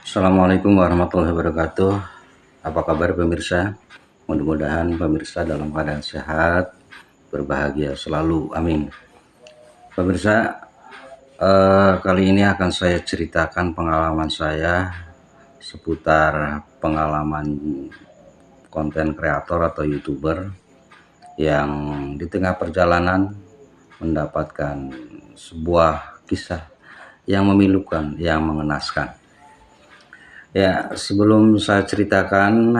Assalamualaikum warahmatullahi wabarakatuh. Apa kabar pemirsa? Mudah-mudahan pemirsa dalam keadaan sehat, berbahagia selalu. Amin. Pemirsa, kali ini akan saya ceritakan pengalaman saya seputar pengalaman konten kreator atau YouTuber yang di tengah perjalanan mendapatkan sebuah kisah yang memilukan, yang mengenaskan. Ya, sebelum saya ceritakan,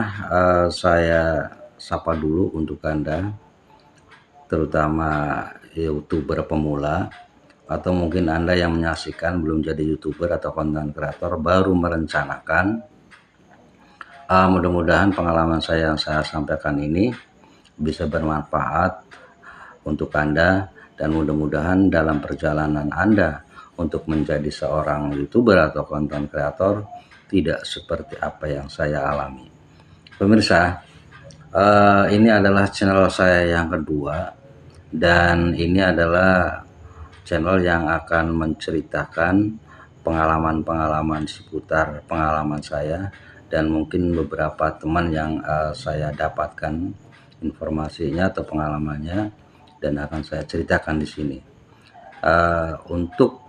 saya sapa dulu untuk Anda, terutama YouTuber pemula, atau mungkin Anda yang menyaksikan belum jadi YouTuber atau konten kreator, baru merencanakan. Mudah-mudahan pengalaman saya yang saya sampaikan ini bisa bermanfaat untuk Anda, dan mudah-mudahan dalam perjalanan Anda untuk menjadi seorang YouTuber atau konten kreator tidak seperti apa yang saya alami. Pemirsa, ini adalah channel saya yang kedua, dan ini adalah channel yang akan menceritakan pengalaman-pengalaman seputar pengalaman saya, dan mungkin beberapa teman yang saya dapatkan informasinya atau pengalamannya, dan akan saya ceritakan di sini untuk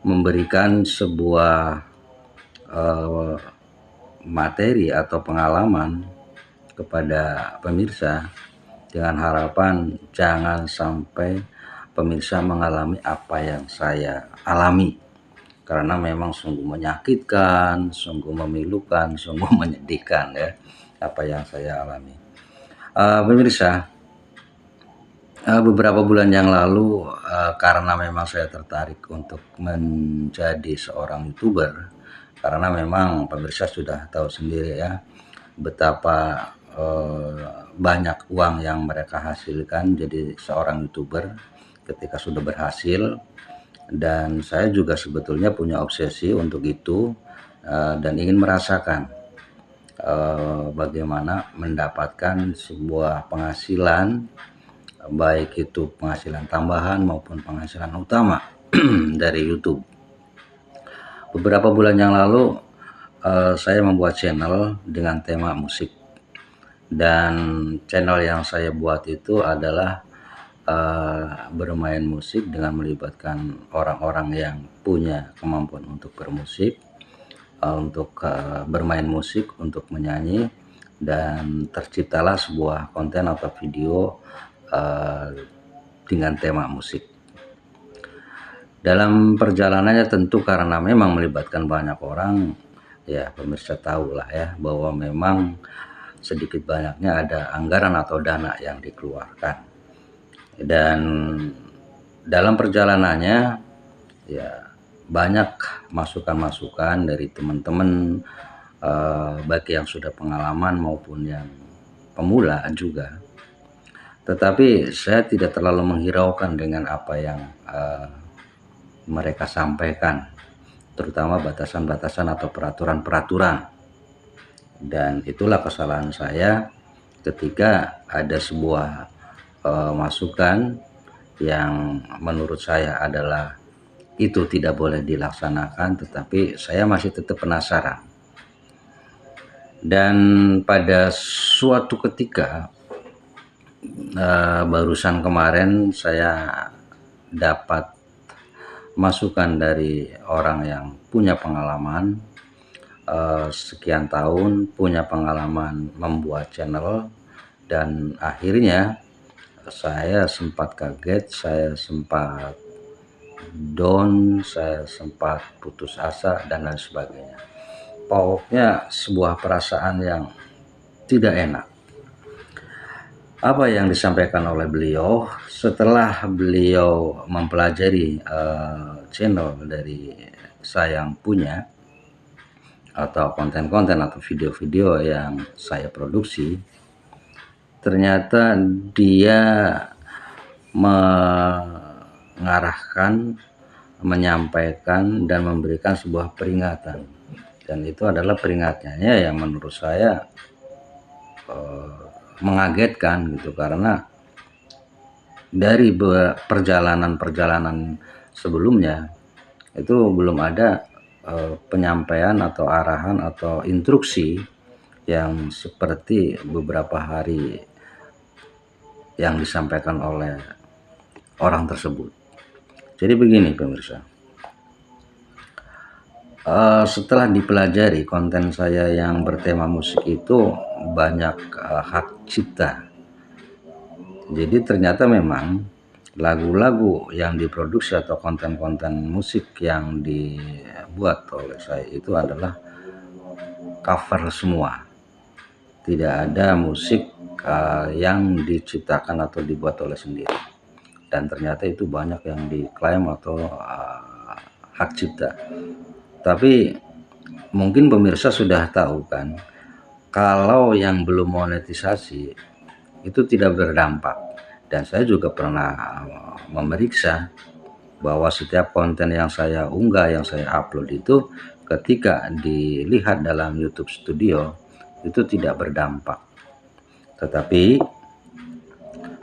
memberikan sebuah materi atau pengalaman kepada pemirsa, dengan harapan jangan sampai pemirsa mengalami apa yang saya alami, karena memang sungguh menyakitkan, sungguh memilukan, sungguh menyedihkan ya apa yang saya alami. Pemirsa, beberapa bulan yang lalu, karena memang saya tertarik untuk menjadi seorang YouTuber, karena memang pemirsa sudah tahu sendiri ya betapa banyak uang yang mereka hasilkan jadi seorang YouTuber ketika sudah berhasil. Dan saya juga sebetulnya punya obsesi untuk itu, dan ingin merasakan bagaimana mendapatkan sebuah penghasilan, baik itu penghasilan tambahan maupun penghasilan utama dari YouTube. Beberapa bulan yang lalu saya membuat channel dengan tema musik, dan channel yang saya buat itu adalah bermain musik dengan melibatkan orang-orang yang punya kemampuan untuk bermusik, untuk bermain musik, untuk menyanyi, dan terciptalah sebuah konten atau video dengan tema musik. Dalam perjalanannya tentu karena memang melibatkan banyak orang, ya pemirsa tahu lah ya bahwa memang sedikit banyaknya ada anggaran atau dana yang dikeluarkan. Dan dalam perjalanannya ya banyak masukan-masukan dari teman-teman, baik yang sudah pengalaman maupun yang pemula juga. Tetapi saya tidak terlalu menghiraukan dengan apa yang mereka sampaikan, terutama batasan-batasan atau peraturan-peraturan. Dan itulah kesalahan saya ketika ada sebuah masukan yang menurut saya adalah itu tidak boleh dilaksanakan, tetapi saya masih tetap penasaran. Dan pada suatu ketika, barusan kemarin saya dapat masukan dari orang yang punya pengalaman sekian tahun, punya pengalaman membuat channel, dan akhirnya saya sempat kaget, saya sempat down, saya sempat putus asa dan lain sebagainya. Pokoknya sebuah perasaan yang tidak enak. Apa yang disampaikan oleh beliau setelah beliau mempelajari channel dari saya yang punya, atau konten-konten atau video-video yang saya produksi, ternyata dia mengarahkan, menyampaikan, dan memberikan sebuah peringatan. Dan itu adalah peringatannya yang menurut saya mengagetkan gitu, karena dari perjalanan-perjalanan sebelumnya itu belum ada penyampaian atau arahan atau instruksi yang seperti beberapa hari yang disampaikan oleh orang tersebut. Jadi begini pemirsa, setelah dipelajari konten saya yang bertema musik itu banyak hak cipta. Jadi ternyata memang lagu-lagu yang diproduksi atau konten-konten musik yang dibuat oleh saya itu adalah cover semua. Tidak ada musik yang diciptakan atau dibuat oleh sendiri. Dan ternyata itu banyak yang diklaim atau hak cipta. Tapi mungkin pemirsa sudah tahu kan, kalau yang belum monetisasi itu tidak berdampak. Dan saya juga pernah memeriksa bahwa setiap konten yang saya unggah, yang saya upload itu ketika dilihat dalam YouTube Studio itu tidak berdampak. Tetapi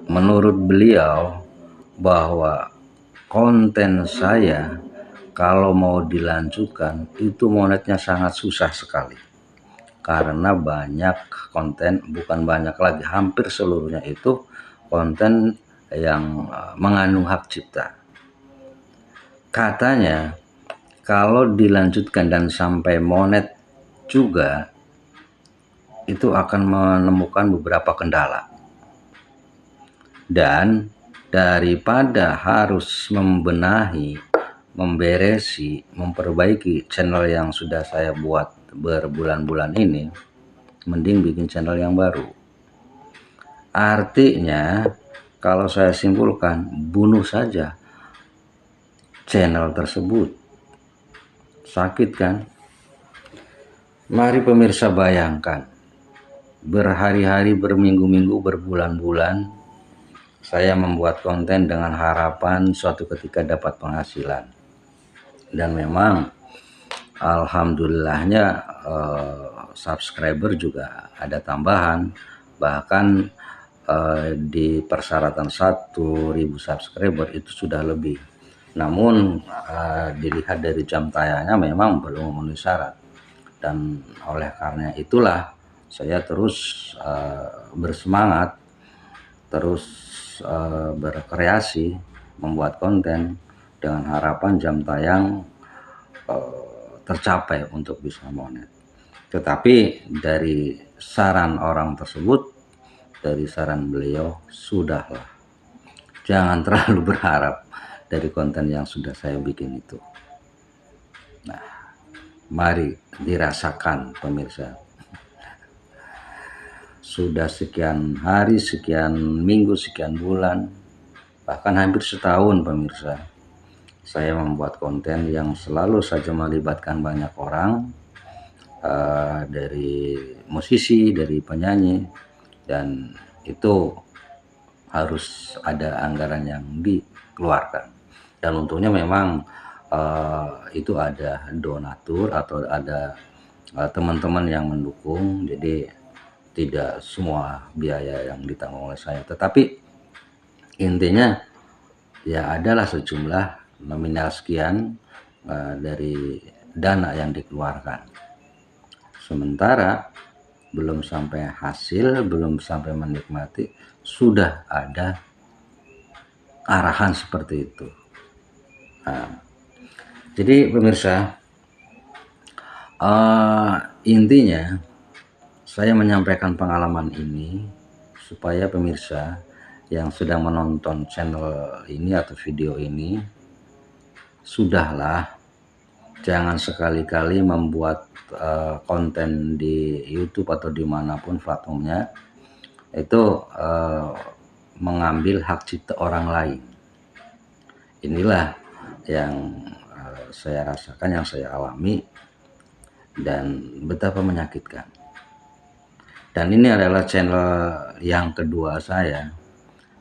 menurut beliau bahwa konten saya kalau mau dilanjutkan itu monetnya sangat susah sekali, karena banyak konten, bukan banyak lagi, hampir seluruhnya itu konten yang mengandung hak cipta. Katanya kalau dilanjutkan dan sampai monet juga itu akan menemukan beberapa kendala, dan daripada harus membenahi, memberesi, memperbaiki channel yang sudah saya buat berbulan-bulan ini, mending bikin channel yang baru. Artinya kalau saya simpulkan, bunuh saja channel tersebut. Sakit kan? Mari pemirsa bayangkan, berhari-hari, berminggu-minggu, berbulan-bulan saya membuat konten dengan harapan suatu ketika dapat penghasilan. Dan memang alhamdulillahnya subscriber juga ada tambahan, bahkan di persyaratan 1000 subscriber itu sudah lebih. Namun dilihat dari jam tayangnya memang belum memenuhi syarat, dan oleh karena itulah saya terus bersemangat, terus berkreasi, membuat konten dengan harapan jam tayang tercapai untuk bisa monet. Tetapi dari saran orang tersebut, dari saran beliau, sudahlah, jangan terlalu berharap dari konten yang sudah saya bikin itu. Nah, mari dirasakan pemirsa. Sudah sekian hari, sekian minggu, sekian bulan, bahkan hampir setahun pemirsa, saya membuat konten yang selalu saja melibatkan banyak orang, dari musisi, dari penyanyi, dan itu harus ada anggaran yang dikeluarkan. Dan untungnya memang itu ada donatur atau ada teman-teman yang mendukung, jadi tidak semua biaya yang ditanggung oleh saya. Tetapi intinya ya adalah sejumlah nominal sekian dari dana yang dikeluarkan. Sementara belum sampai hasil, belum sampai menikmati, sudah ada arahan seperti itu. Nah, jadi pemirsa, intinya saya menyampaikan pengalaman ini supaya pemirsa yang sedang menonton channel ini atau video ini, sudahlah, jangan sekali-kali membuat konten di YouTube atau dimanapun platformnya itu mengambil hak cipta orang lain. Inilah yang saya rasakan, yang saya alami, dan betapa menyakitkan. Dan ini adalah channel yang kedua saya,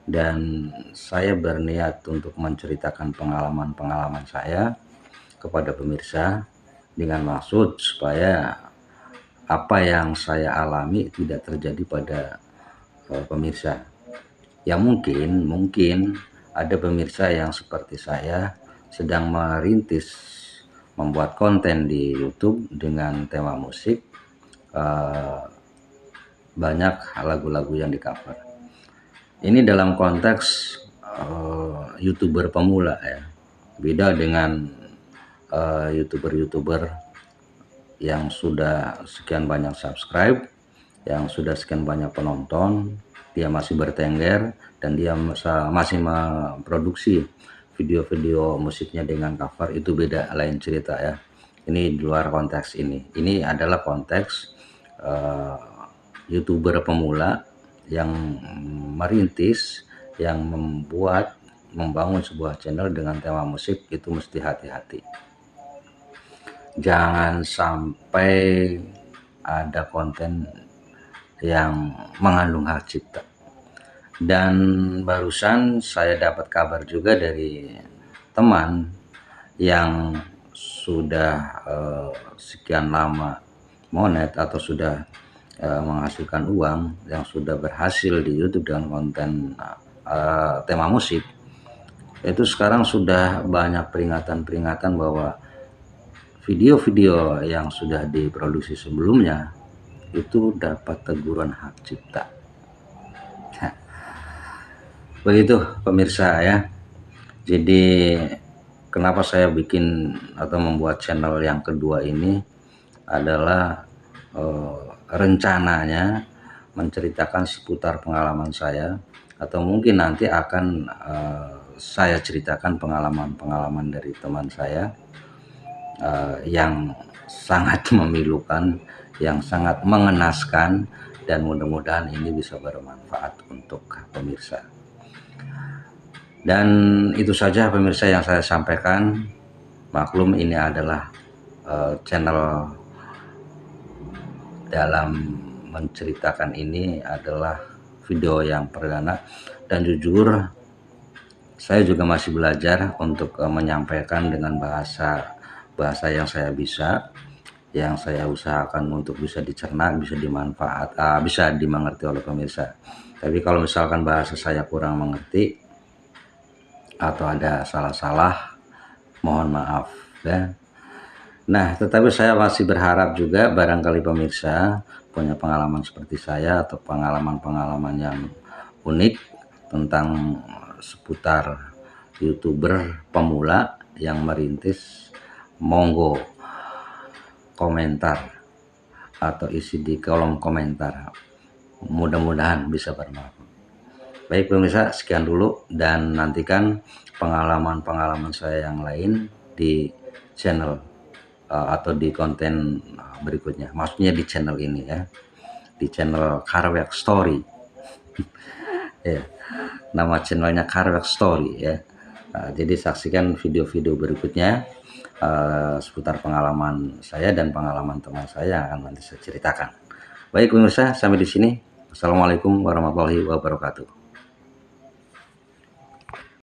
dan saya berniat untuk menceritakan pengalaman-pengalaman saya kepada pemirsa dengan maksud supaya apa yang saya alami tidak terjadi pada pemirsa. Ya mungkin ada pemirsa yang seperti saya sedang merintis, membuat konten di YouTube dengan tema musik, banyak lagu-lagu yang di cover. Ini dalam konteks YouTuber pemula ya, beda dengan YouTuber-YouTuber yang sudah sekian banyak subscribe, yang sudah sekian banyak penonton. Dia masih bertengger dan dia masih memproduksi video-video musiknya dengan cover. Itu beda, lain cerita ya. Ini di luar konteks ini adalah konteks YouTuber pemula yang merintis, yang membangun sebuah channel dengan tema musik. Itu mesti hati-hati, jangan sampai ada konten yang mengandung hak cipta. Dan barusan saya dapat kabar juga dari teman yang sudah sekian lama monet atau sudah menghasilkan uang, yang sudah berhasil di YouTube dengan konten tema musik. Itu sekarang sudah banyak peringatan-peringatan bahwa video-video yang sudah diproduksi sebelumnya itu dapat teguran hak cipta. Begitu pemirsa ya. Jadi kenapa saya bikin atau membuat channel yang kedua ini adalah rencananya menceritakan seputar pengalaman saya, atau mungkin nanti akan saya ceritakan pengalaman-pengalaman dari teman saya yang sangat memilukan, yang sangat mengenaskan, dan mudah-mudahan ini bisa bermanfaat untuk pemirsa. Dan itu saja pemirsa yang saya sampaikan. Maklum ini adalah channel dalam menceritakan ini adalah video yang perdana, dan jujur saya juga masih belajar untuk menyampaikan dengan bahasa yang saya bisa, yang saya usahakan untuk bisa dicerna, bisa bisa dimengerti oleh pemirsa. Tapi kalau misalkan bahasa saya kurang mengerti atau ada salah-salah, mohon maaf ya. Nah, tetapi saya masih berharap juga barangkali pemirsa punya pengalaman seperti saya atau pengalaman-pengalaman yang unik tentang seputar YouTuber pemula yang merintis. Monggo komentar atau isi di kolom komentar, mudah-mudahan bisa bermanfaat. Baik pemirsa, sekian dulu, dan nantikan pengalaman-pengalaman saya yang lain di channel atau di konten berikutnya, maksudnya di channel ini ya, di channel Karwek Story. Ya, nama channelnya Karwek Story ya. Jadi saksikan video-video berikutnya seputar pengalaman saya dan pengalaman teman saya yang akan nanti saya ceritakan. Baik pemirsa, sampai di sini. Assalamualaikum warahmatullahi wabarakatuh.